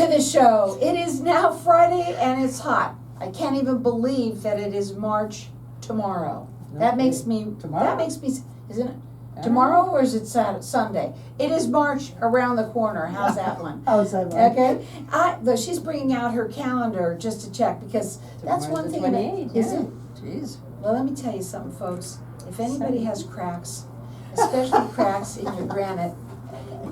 to the show. It is now Friday and it's hot. I can't even believe that it is March tomorrow. That makes me, isn't it? Tomorrow or is it Sunday? It is March around the corner. How's that one? How's that one? Okay. But she's bringing out her calendar just to check because that's one thing. Is it? Jeez. Well, let me tell you something, folks. If anybody has cracks, especially cracks in your granite,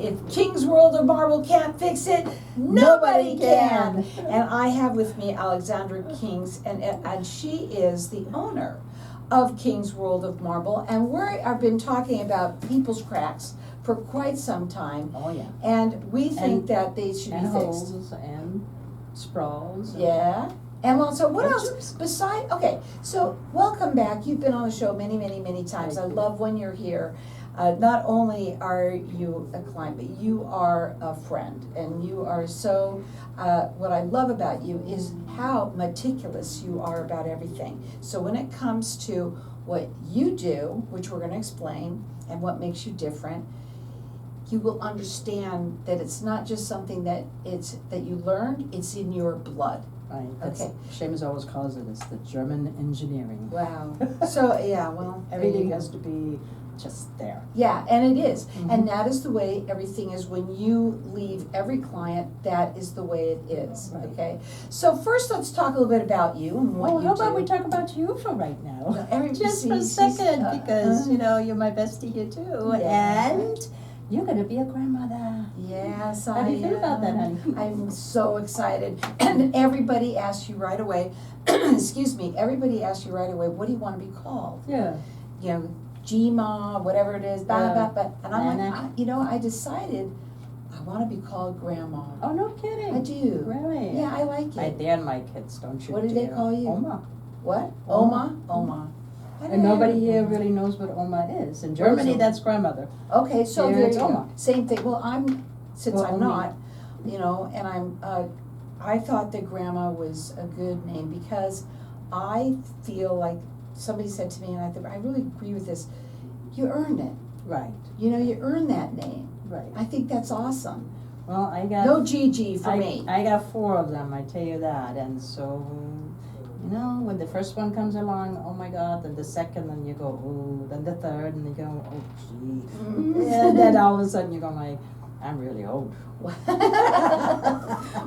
if King's World of Marble can't fix it, nobody can. And I have with me Alexandra Kings, and she is the owner of King's World of Marble. And I've been talking about people's cracks for quite some time. Oh, yeah. And we think that they should be fixed. Holes and sprawls. Yeah. And also, what else besides? Okay, so welcome back. You've been on the show many, many, many times. I love when you're here. Not only are you a client, but you are a friend, and you are so. What I love about you is how meticulous you are about everything. So when it comes to what you do, which we're going to explain, and what makes you different, you will understand that it's not just something that you learned; it's in your blood. Right. Okay. Seamus always calls it, it's the German engineering. Wow. So, yeah, well. Everything has to be just there. Yeah, and it is. Mm-hmm. And that is the way everything is. When you leave every client, that is the way it is, Right. okay? So first, let's talk a little bit about you and what you do. How about we talk about you for right now? Just for a she's, second, because, you're my bestie here too. Yeah. And you're going to be a grandmother. Yes, How do you feel about that, honey? I'm so excited. And everybody asks you right away, excuse me, everybody asks you right away, what do you want to be called? Yeah. You know, G-Ma, whatever it is, and I'm like, I decided I want to be called Grandma. Oh, no kidding. I do. Really? Yeah, I like it. I dare my kids, don't you? What do they call you? Oma. What? Oma. Oma. And nobody here really knows what Oma is. In Germany, that's grandmother. Okay, so Here there it's you go. Oma. Same thing. Well, I'm Omi. not, and I thought that Grandma was a good name because I feel like somebody said to me, and I really agree with this, you earned it. Right. You earned that name. Right. I think that's awesome. Well, I got No Gigi for me. I got 4 of them, I tell you that. And so, when the first one comes along, oh my God, then the second, then you go, ooh, then the third, and you go, oh gee. And then all of a sudden you go like, I'm really old.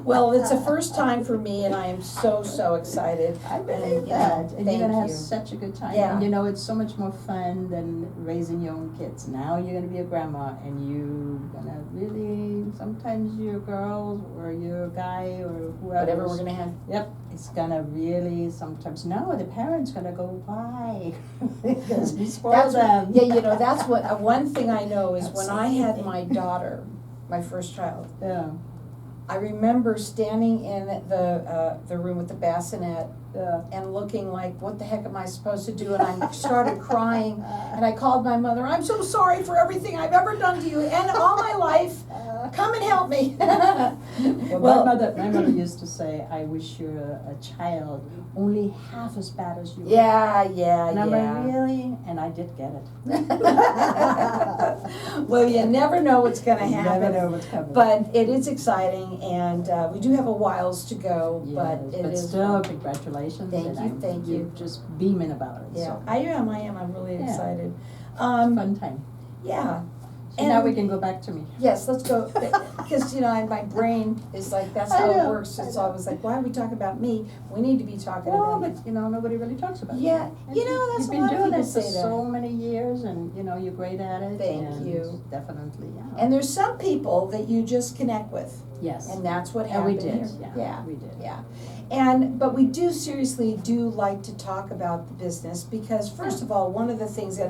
Well, it's the first time for me, and I am so, so excited. I believe that. And you're going to have you. such a good time. Yeah. And it's so much more fun than raising your own kids. Now you're going to be a grandma, and you're going to really, sometimes your girl or your guy or whoever. Whatever we're going to have. Yep. It's going to really sometimes, no, the parent's going to go, why? Because we spoil them. That's what, one thing I know is when I had my daughter, my first child, Yeah. I remember standing in the room with the bassinet and looking like, what the heck am I supposed to do? And I started crying, and I called my mother, I'm so sorry for everything I've ever done to you and all my life. Come and help me. Well, my mother used to say, I wish you were a child only half as bad as you were. Yeah. And I'm like, really? And I did get it. Well, you never know what's going to happen. You never know what's coming. But it is exciting, and we do have a whiles to go, but it is. Still, congratulations. Thank you. You're just beaming about it. Yeah, So. I am. I'm really excited. It's a fun time. Yeah. So now we can go back to me. Yes, let's go, because, my brain is like, that's how it works. It's always like, why are we talking about me? We need to be talking about but nobody really talks about it. Yeah, that's You've a been lot of doing people this for say that. so many years, and you're great at it. Thank you. Definitely, yeah. And there's some people that you just connect with, Yes. and that's what And happened we did. here. Yeah. We did. Yeah. But we do like to talk about the business because, first of all, one of the things that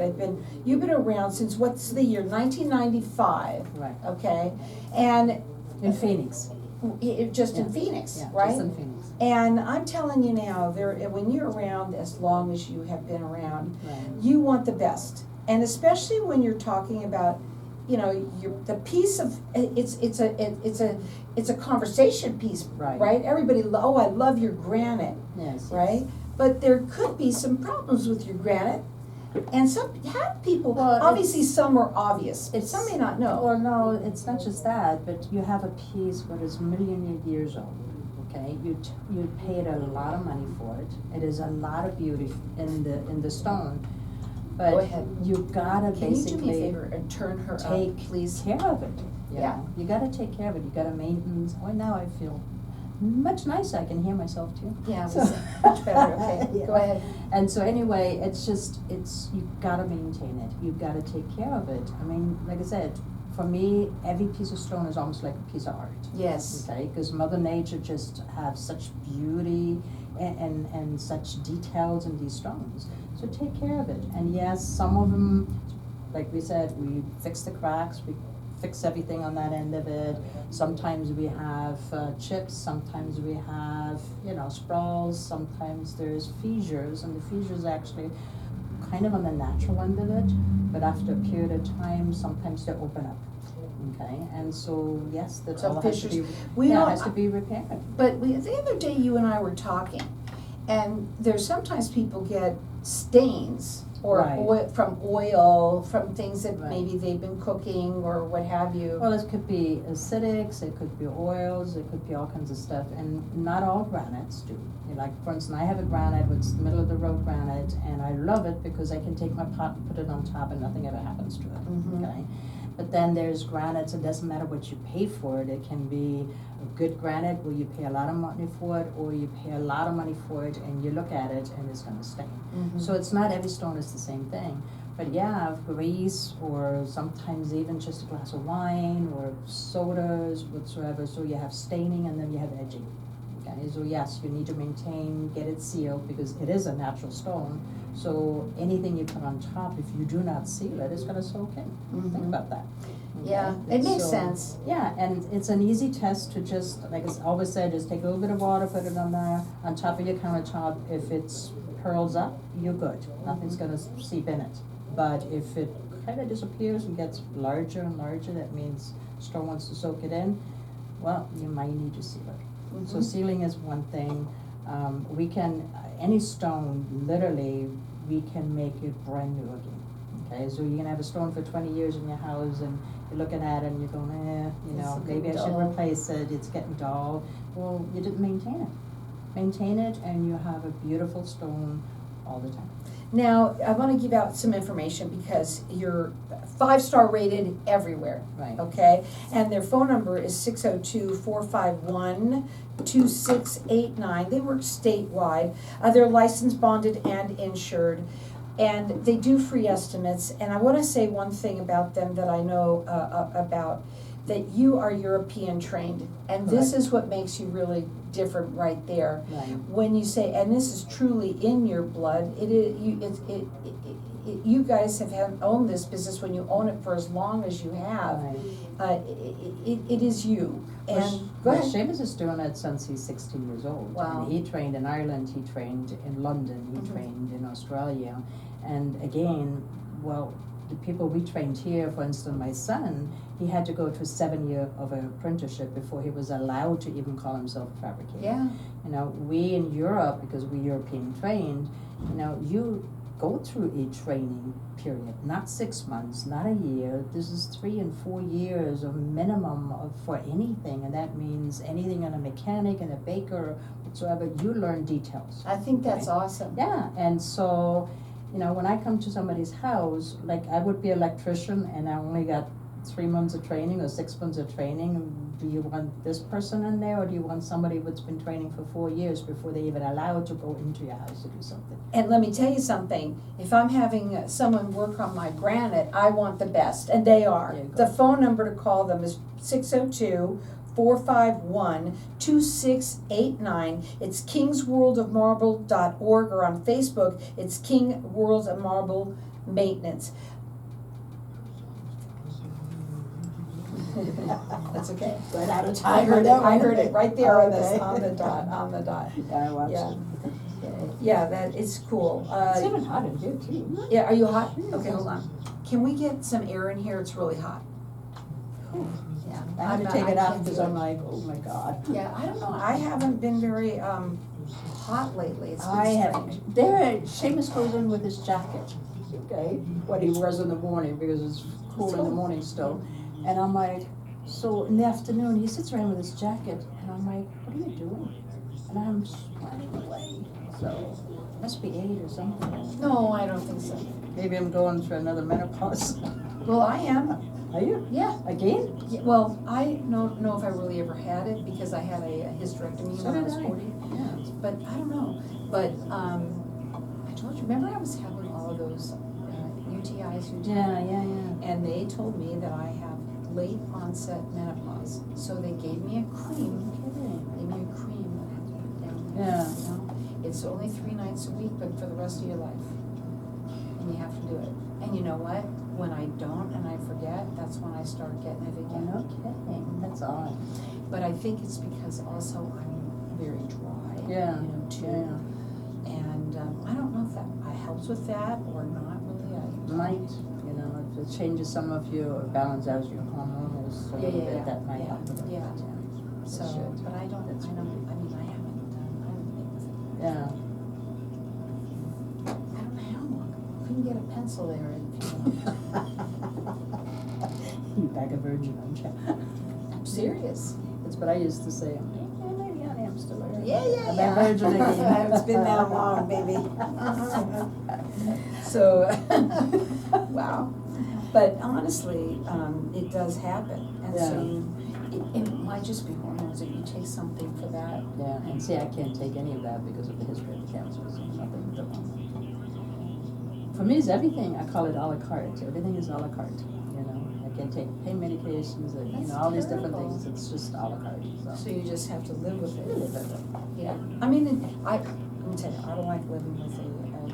you've been around since, what's the year, 1995, Right. okay? And In Phoenix. just in Phoenix, Yeah, right? just in Phoenix. And I'm telling you now, when you're around as long as you have been around, Right. you want the best. And especially when you're talking about, the piece of, it's a conversation piece, Right. Everybody, I love your granite, Yes. right? But there could be some problems with your granite, And some, have people, Well, obviously some were obvious, some may not know. Well, no, it's not just that, but you have a piece what is million years old, okay? You paid a lot of money for it. It is a lot of beauty in the stone. But Go ahead. you gotta Can you do me a basically favor and turn her take up, please? care of it. You Yeah. know? You gotta take care of it. You gotta maintenance. Oh, now I feel much nicer. I can hear myself too. Yeah, So- much better, okay, Yeah. go ahead. And so anyway, it's you gotta maintain it, you gotta take care of it. I mean, like I said, for me, every piece of stone is almost like a piece of art. Yes. Okay, because Mother Nature just have such beauty and such details in these stones. So take care of it. And yes, some of them, like we said, we fix the cracks, we fix everything on that end of it. Sometimes we have chips, sometimes we have, sprawls, sometimes there's fissures, and the fissures actually kind of on the natural end of it, but after a period of time, sometimes they open up. Okay, and so yes, that So all has to fissures- be, we yeah, don't- has to be repaired. But the other day, you and I were talking, and there's sometimes people get stains or Right. oil, from things that Right. maybe they've been cooking or what have you. Well, it could be acidics, it could be oils, it could be all kinds of stuff, and not all granites do. Like, for instance, I have a granite, it's middle of the road granite, and I love it because I can take my pot and put it on top and nothing ever happens to it, Mhm. okay? But then there's granites, it doesn't matter what you pay for it, it can be a good granite where you pay a lot of money for it, or you pay a lot of money for it and you look at it and it's gonna stain. Mhm. So it's not every stone is the same thing. But yeah, grease or sometimes even just a glass of wine or sodas whatsoever, so you have staining and then you have edging. Okay, so yes, you need to maintain, get it sealed because it is a natural stone. So anything you put on top, if you do not seal it, it's gonna soak in. Think Mhm. about that. Yeah, Okay, it makes so- sense. Yeah, and it's an easy test to just, like I always said, just take a little bit of water, put it on there, on top of your countertop. If it's curls up, you're good. Nothing's gonna seep in it. But if it kind of disappears and gets larger and larger, that means stone wants to soak it in, well, you might need to seal it. So Mhm. sealing is one thing. We can, any stone, literally, we can make it brand new again. Okay, so you can have a stone for 20 years in your house and you're looking at it and you're going, It's maybe I getting should dull. replace it, it's getting dull. Well, you didn't maintain it. Maintain it and you have a beautiful stone all the time. Now, I wanna give out some information because you're 5-star rated everywhere. Right. Okay, and their phone number is 602-451-2689. They work statewide. They're licensed, bonded, and insured. And they do free estimates. And I wanna say one thing about them that I know about, that you are European trained. And this Correct. is what makes you really different right there. Right. When you say, and this is truly in your blood, you guys have owned this business when you own it for as long as you have. Right. It is you. And go Well, ahead. Seamus is doing it since he's 16 years old. Wow. And he trained in Ireland, he trained in London, he Mhm. trained in Australia. And again, well, the people we trained here, for instance, my son, he had to go to 7 year of an apprenticeship before he was allowed to even call himself a fabricator. Yeah. We in Europe, because we're European trained, you go through a training period, not 6 months, not a year. This is 3 and 4 years of minimum for anything, and that means anything in a mechanic and a baker whatsoever, you learn details. I think that's Okay. awesome. Yeah, and so, when I come to somebody's house, like I would be an electrician and I only got 3 months of training or 6 months of training, do you want this person in there or do you want somebody that's been training for 4 years before they even allowed to go into your house to do something? And let me tell you something, if I'm having someone work on my granite, I want the best, and they are. There you go. The phone number to call them is 602-451-2689. It's kingsworldofmarble.org, or on Facebook, it's King World of Marble Maintenance. That's okay. Right out of I time. heard it right there on Okay. on the dot. Yeah, I watched Yeah. it. Yeah, that is cool. It's even hot in here too. Yeah, are you hot? Okay, hold on. Can we get some air in here? It's really hot. Yeah. I had to I'm take it not- I out can't because do I'm it. like, oh my God. Yeah, I don't know, I haven't been very, hot lately, it's been I have, strange. there, Seamus goes in with his jacket. okay, what he wears in the morning because it's cool in the morning still. And I'm like, so in the afternoon, he sits around with his jacket, and I'm like, what are you doing? And I'm sweating away. So, must be 8 or something. No, I don't think so. Maybe I'm going through another menopause. Well, I am, Are you? yeah. Again? Yeah, well, I don't know if I really ever had it because I had a hysterectomy So when I did was I. 40. Yeah. But I don't know. But I told you, remember I was having all of those UTIs, Yeah. and they told me that I have late onset menopause. So they gave me a cream. They gave me a cream that I have to put down. Yeah. You know? It's only 3 nights a week, but for the rest of your life. And you have to do it. And you know what? When I don't and I forget, that's when I start getting it again. Okay, that's odd. But I think it's because also I'm very dry. Yeah, You know, too. yeah. And I don't know if that helps with that or not really. Might, you know, if it changes some of your balance out your hormones a little bit, that might help with it. Yeah. So, should. but I don't, That's I don't, I mean, I haven't been with it. Yeah. I don't know how long. Couldn't get a pencil there if you know. You back a virgin, aren't you? I'm serious. That's what I used to say. Maybe I am still a virgin. Yeah. I'm a virgin again. It's been that long, baby. So, wow. But honestly, it does happen. And so it might just be hormones if you take something for that. Yeah, and see, I can't take any of that because of the history of the cancer, so nothing to do. For me, it's everything. I call it a la carte. Everything is a la carte. You know, I can take pain medications, and, you That's know, all these different terrible. things. It's just a la carte. So you just have to live with it. Live with it. Yeah. I mean, let me tell you, I don't like living with a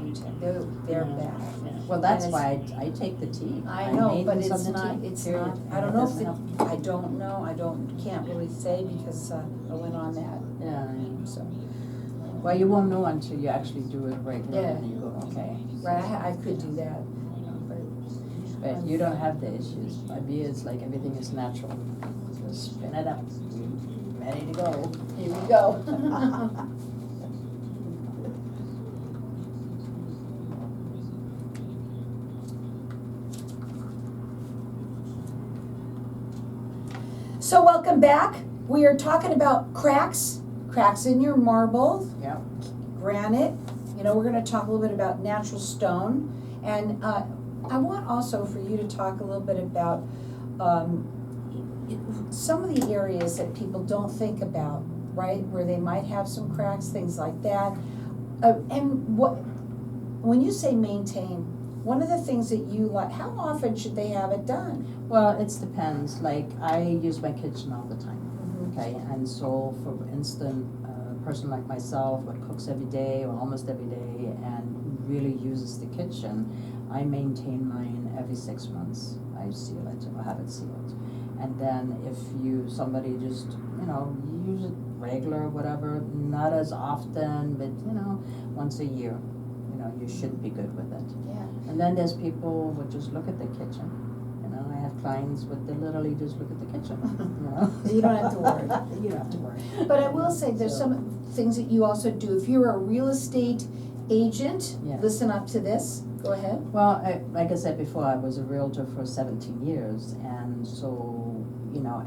UTI. They're Yeah. bad. Yeah. Well, that's And why I take the tea. I know, but maintenance it's of the not, tea, it's period. not, I And don't it know if doesn't it, help. I don't know, can't really say because I went on that, Yeah. so. Well, you won't know until you actually do it right now, Yeah. and you go, okay. Right, I could do that, you know, But you don't have the issues. By me, it's like everything is natural. Just spin it up. You're ready to go. here we go. So welcome back. We are talking about cracks in your marble, Yeah. granite. You know, we're gonna talk a little bit about natural stone. And I want also for you to talk a little bit about some of the areas that people don't think about, right? Where they might have some cracks, things like that. And when you say maintain, one of the things that you like, how often should they have it done? Well, it depends. Like, I use my kitchen all the time. Mm-hmm. Okay, and so for instance, a person like myself that cooks every day or almost every day and really uses the kitchen, I maintain mine every 6 months. I seal it or have it sealed. And then if somebody just, you know, use it regular or whatever, not as often, but, you know, once a year, you know, you should be good with it. Yeah. And then there's people who just look at the kitchen. You know, I have clients with they literally just look at the kitchen. You know, You don't have to worry. You don't have to worry. But I will say, there's So- some things that you also do. If you're a real estate agent, Yeah. listen up to this. Go ahead. Well, like I said before, I was a realtor for 17 years, and so, you know,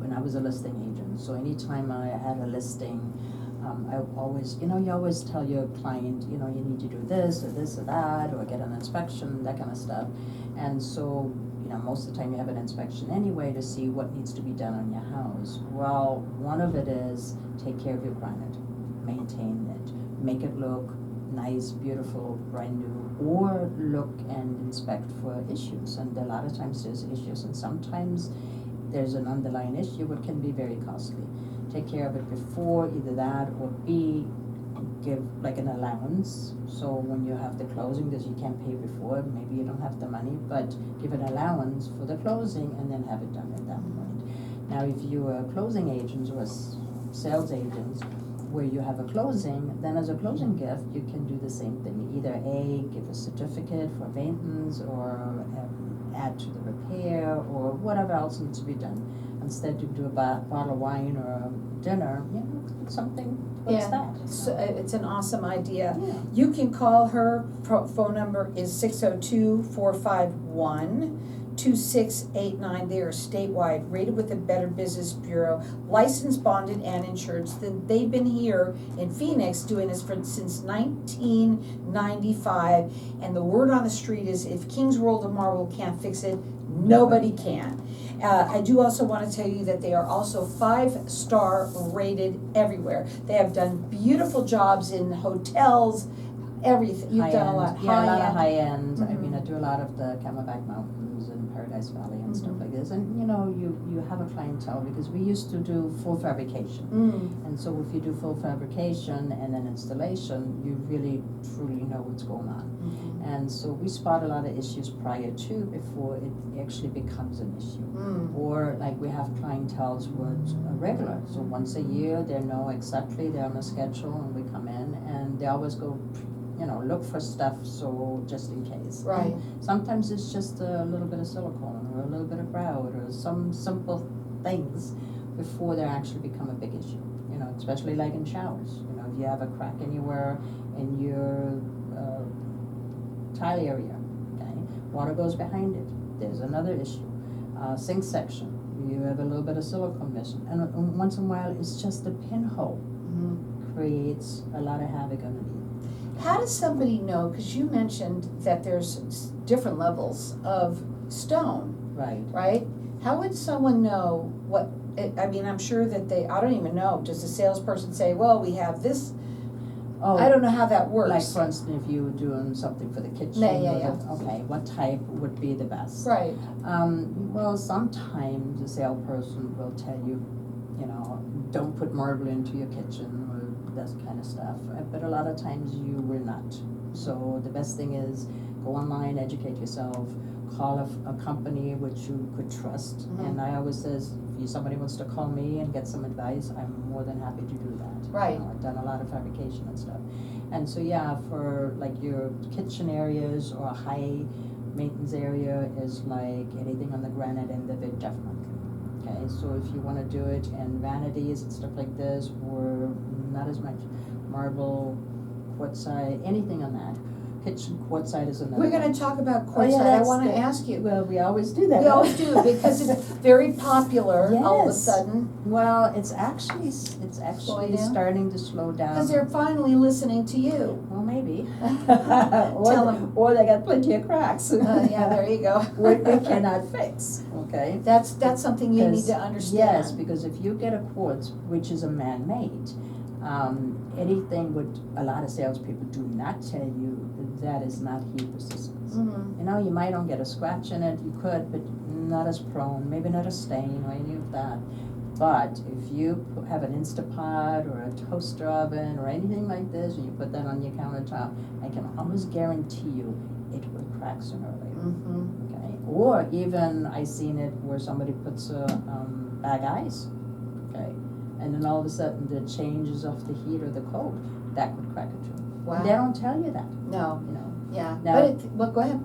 and I was a listing agent, so anytime I had a listing, I always, you always tell your client, you need to do this or that, or get an inspection, that kind of stuff. And so, most of the time you have an inspection anyway to see what needs to be done on your house. Well, one of it is take care of your granite, maintain it, make it look nice, beautiful, brand new, or look and inspect for issues. And a lot of times there's issues, and sometimes there's an underlying issue which can be very costly. Take care of it before, either that or B, give like an allowance. So when you have the closing that you can't pay before, maybe you don't have the money, but give an allowance for the closing and then have it done at that point. Now, if you're a closing agent or a sales agent where you have a closing, then as a closing gift, you can do the same thing. Either A, give a certificate for maintenance, or add to the repair, or whatever else needs to be done. Instead, you do a bottle of wine or dinner, something, what's Yeah. that? So, it's an awesome idea. Yeah. You can call her, phone number is 602-451-2689. They are statewide, rated with the Better Business Bureau, licensed, bonded, and insured. They've been here in Phoenix doing this since 1995, and the word on the street is if King's World of Marble can't fix it, nobody can. I do also want to tell you that they are also 5-star rated everywhere. They have done beautiful jobs in hotels, everything. You've done a lot. Yeah, a lot of high end. I Mhm. mean, I do a lot of the Camelback Mountains and Paradise Valley and stuff Mhm. like this. And you have a clientele because we used to do full fabrication. Mm. And so if you do full fabrication and then installation, you really truly know what's going on. Mhm. And so we spot a lot of issues prior to, before it actually becomes an issue. Mm. Or like we have clientels who are regular, so once a year, they know exactly, they're on a schedule and we come in and they always go, look for stuff, so just in case. Right. Sometimes it's just a little bit of silicone or a little bit of grout or some simple things before they actually become a big issue. Especially like in showers. If you have a crack anywhere in your tile area, okay, water goes behind it. There's another issue. Sink section, you have a little bit of silicone missing, and once in a while, it's just the pinhole Mhm. creates a lot of havoc underneath. How does somebody know, because you mentioned that there's different levels of stone, Right. right? How would someone know I'm sure that I don't even know, does the salesperson say, well, we have this? Oh, I don't know how that works. like for instance, if you were doing something for the kitchen. Yeah. Okay, what type would be the best? Right. Well, sometimes the salesperson will tell you, don't put marble into your kitchen or that kind of stuff. But a lot of times you will not. So the best thing is go online, educate yourself, call a company which you could trust. Mhm. And I always says, if somebody wants to call me and get some advice, I'm more than happy to do that. Right. I've done a lot of fabrication and stuff. And so yeah, for like your kitchen areas or high maintenance area is like anything on the granite end of it, definitely. Okay, so if you wanna do it in vanities and stuff like this, or not as much marble, quartzite, anything on that. Kitchen quartzite is another We're gonna one. talk about Oh, yeah, quartzite. I that's wanna the- ask you. Well, we always do that. We always do, because it's very popular all of a Yes. sudden, Well, it's actually Slowing down? starting to slow down. because they're finally listening to you. Well, maybe. Tell 'em. Or they got plenty of cracks. Yeah, there you go. Which we cannot fix, okay? That's something you need to Because- understand. Yes, because if you get a quartz, which is a man-made, anything what a lot of salespeople do not tell you, that is not heat resistance. Mhm. You might not get a scratch in it, you could, but not as prone, maybe not a stain or any of that. But if you have an Instapot or a toaster oven or anything like this, and you put that on your countertop, I can almost guarantee you it will crack sooner or later. Mhm. Okay, or even I seen it where somebody puts a bag ice, okay, and then all of a sudden the changes of the heat or the cold, that could crack it too. Wow. They don't tell you that, No, yeah, Now- well, go ahead.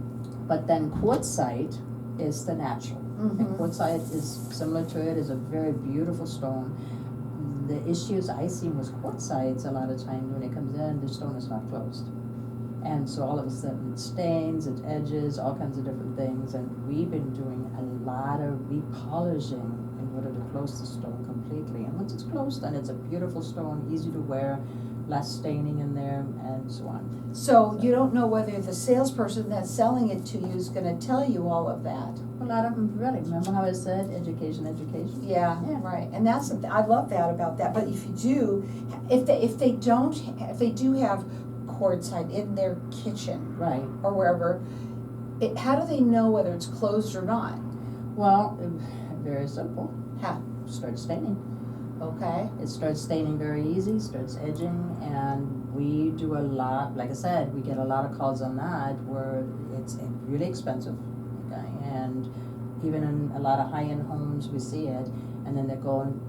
but then quartzite is the natural. And Mhm. quartzite is similar to it, is a very beautiful stone. The issues I seen with quartzites a lot of times when it comes in, the stone is not closed. And so all of a sudden it stains, it edges, all kinds of different things, and we've been doing a lot of repolishing in order to close the stone completely. And once it's closed, then it's a beautiful stone, easy to wear, less staining in there, and so on. So you don't know whether the salesperson that's selling it to you is gonna tell you all of that. A lot of them really, remember how I said, education. Yeah, Yeah. right, and that's, I love that about that, but if you do, if they do have quartzite in their kitchen Right. or wherever, how do they know whether it's closed or not? Well, very simple. How, Start staining. okay? It starts staining very easy, starts edging, and we do a lot, like I said, we get a lot of calls on that where it's really expensive, okay? And even in a lot of high-end homes, we see it, and then they're going,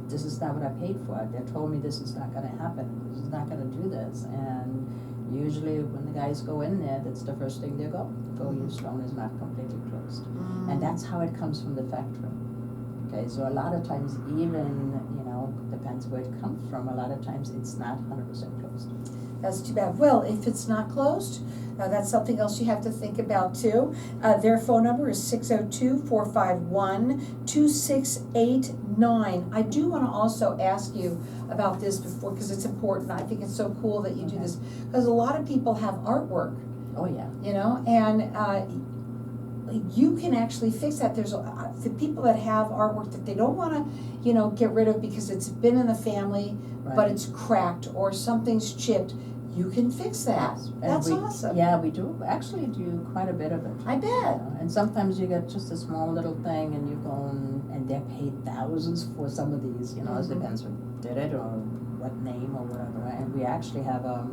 this is not what I paid for. They told me this is not gonna happen, this is not gonna do this. And usually when the guys go in there, that's the first thing they go, your stone is not completely closed. And that's how it comes from the factory. Okay, so a lot of times even, depends where it comes from, a lot of times it's not 100% closed. That's too bad. Well, if it's not closed, that's something else you have to think about too. Their phone number is 602-451-2689. I do want to also ask you about this before, because it's important. I think it's so cool that you do this, because a lot of people have artwork, Oh, yeah. and you can actually fix that. There's the people that have artwork that they don't want to, get rid of because it's been in the family, but Right. it's cracked or something's chipped. You can fix that. Yes, and That's we- awesome. Yeah, we do actually do quite a bit of it. I bet. And sometimes you get just a small little thing and you go and they're paid thousands for some of these, it Mhm. depends who did it or what name or whatever. And we actually have a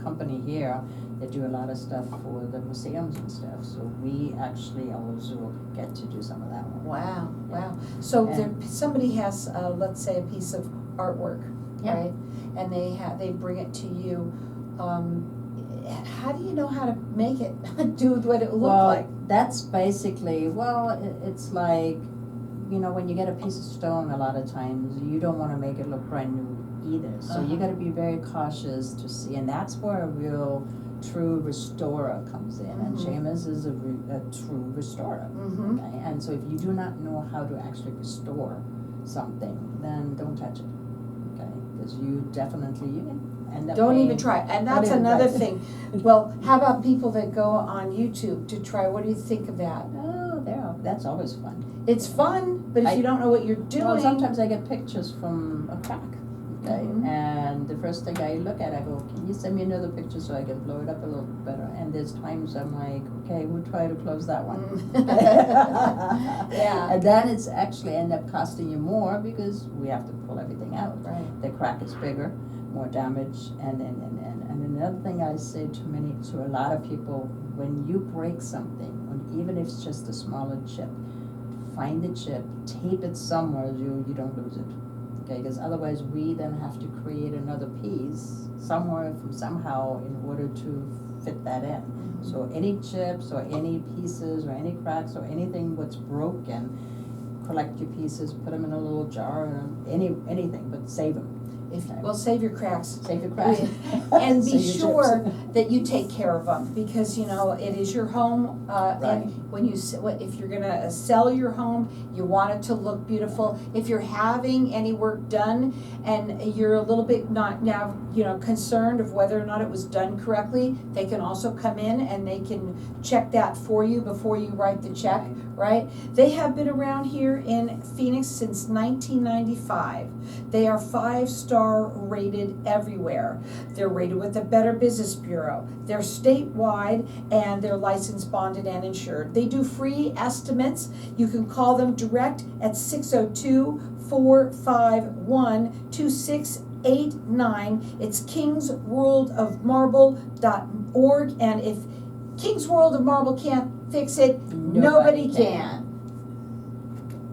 company here that do a lot of stuff for the museums and stuff, so we actually also get to do some of that one. Wow, wow. So And- somebody has, let's say, a piece of artwork, Yeah. right? And they bring it to you. How do you know how to make it do what it looked Well, like? that's basically, it's like, when you get a piece of stone, a lot of times, you don't wanna make it look brand new either. So you Uh-huh. gotta be very cautious to see, and that's where a real true restorer comes in. And Mhm. Seamus is a true restorer. Mm-hmm. Okay, and so if you do not know how to actually restore something, then don't touch it, okay? Because you can end up Don't even paying- try, and Don't that's even another try. thing. Well, how about people that go on YouTube to try? What do you think of that? Oh, that's always fun. It's fun, but if I- you don't know what you're doing. Well, sometimes I get pictures from a crack, okay? Mhm. And the first thing I look at, I go, can you send me another picture so I can blow it up a little bit better? And there's times I'm like, okay, we'll try to close that one. Yeah. And then it's actually end up costing you more because we have to pull everything out. Right. The crack is bigger, more damage, and another thing I say to a lot of people, when you break something, even if it's just a smaller chip, find the chip, tape it somewhere, you don't lose it. Okay, because otherwise we then have to create another piece somewhere from somehow in order to fit that in. So any chips or any pieces or any cracks or anything what's broken, collect your pieces, put them in a little jar, anything, but save them. Well, save your cracks. Save your cracks. And be Save your sure chips. that you take care of them, because, it is your home, Right. and when if you're gonna sell your home, you want it to look beautiful. If you're having any work done and you're a little bit not now, concerned of whether or not it was done correctly, they can also come in and they can check that for you before you write the check, right? They have been around here in Phoenix since 1995. They are 5-star rated everywhere. They're rated with the Better Business Bureau. They're statewide and they're licensed, bonded, and insured. They do free estimates. You can call them direct at 602-451-2689. It's kingsworldofmarble.org, and if Kings World of Marble can't fix it, nobody can.